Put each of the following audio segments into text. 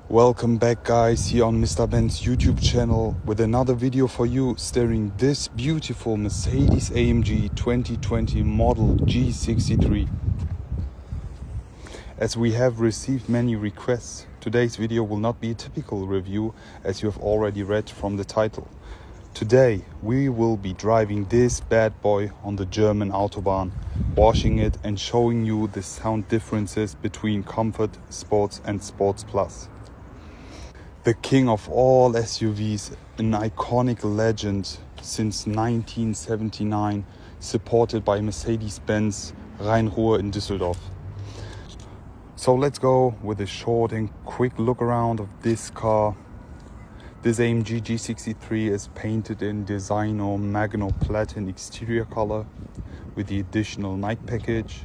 Welcome back guys here on Mr. Ben's YouTube channel with another video for you steering this beautiful Mercedes AMG 2020 model G63. As we have received many requests, today's video will not be a typical review as you have already read from the title. Today we will be driving this bad boy on the German Autobahn, washing it and showing you the sound differences between Comfort, Sports and Sports Plus. The king of all SUVs, an iconic legend since 1979, supported by Mercedes-Benz Rhein-Ruhr in Düsseldorf. So let's go with a short and quick look around of this car. This AMG G63 is painted in Designo Magno Platin exterior color with the additional night package,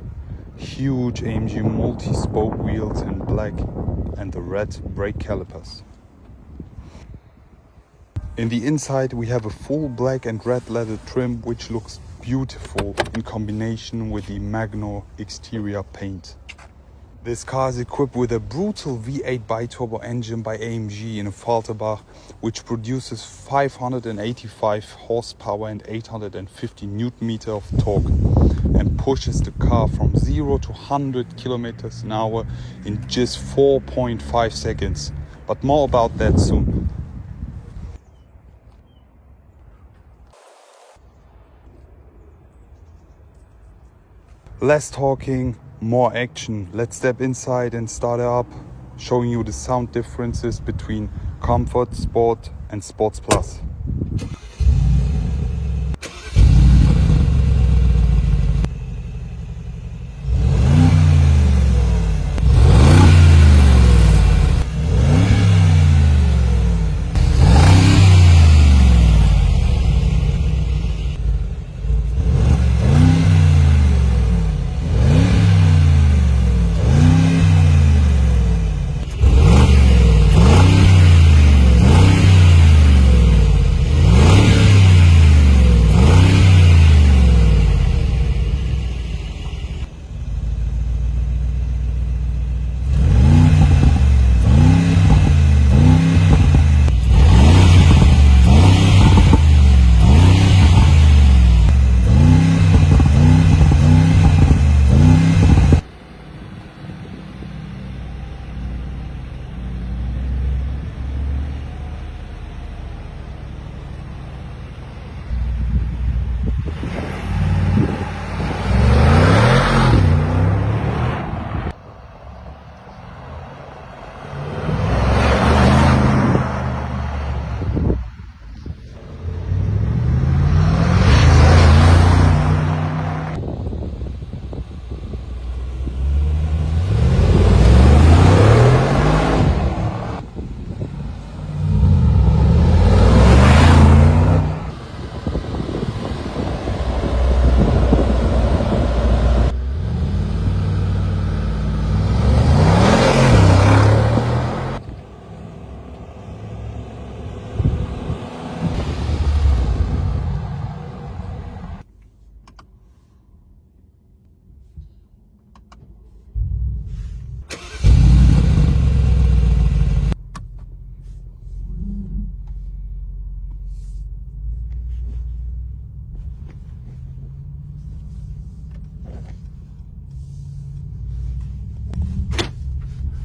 huge AMG multi-spoke wheels in black and the red brake calipers. In the inside we have a full black and red leather trim which looks beautiful in combination with the Magno exterior paint. This car is equipped with a brutal V8 biturbo engine by AMG in a Falterbach which produces 585 horsepower and 850 Nm of torque and pushes the car from 0 to 100 km an hour in just 4.5 seconds. But more about that soon. Less talking, more action. Let's step inside and start it up, showing you the sound differences between Comfort, Sport and Sports Plus.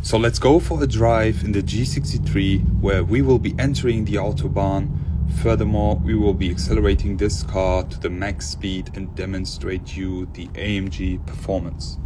So let's go for a drive in the G63 where we will be entering the Autobahn. Furthermore, we will be accelerating this car to the max speed and demonstrate you the AMG performance.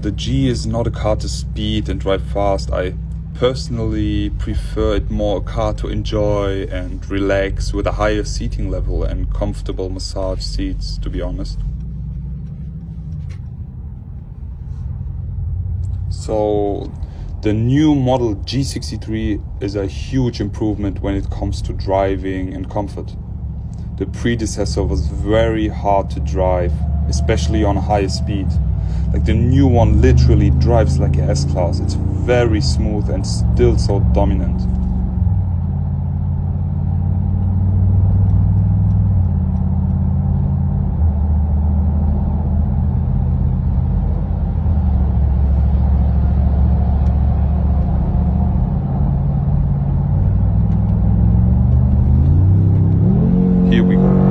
the G is not a car to speed and drive fast. I personally prefer it more a car to enjoy and relax with a higher seating level and comfortable massage seats, to be honest. So the new model G63 is a huge improvement when it comes to driving and comfort. The predecessor was very hard to drive, especially on a higher speed. Like the new one literally drives like a S-Class. It's very smooth and still so dominant. Here we go.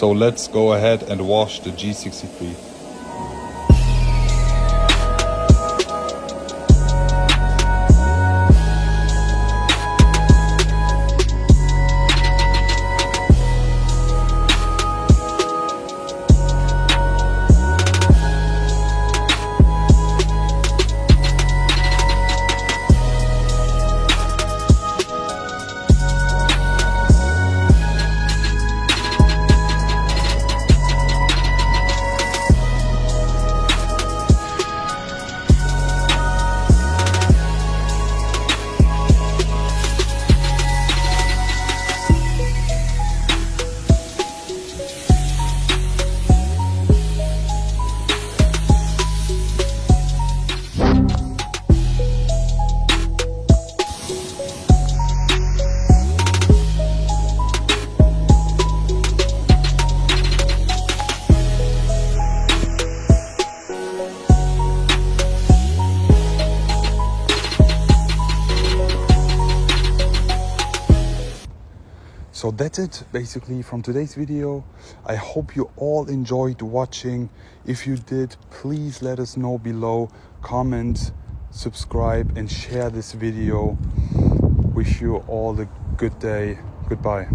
So let's go ahead and wash the G63. So that's it basically from today's video. I hope you all enjoyed watching. If you did, please let us know below. Comment, subscribe and share this video. Wish you all a good day. Goodbye.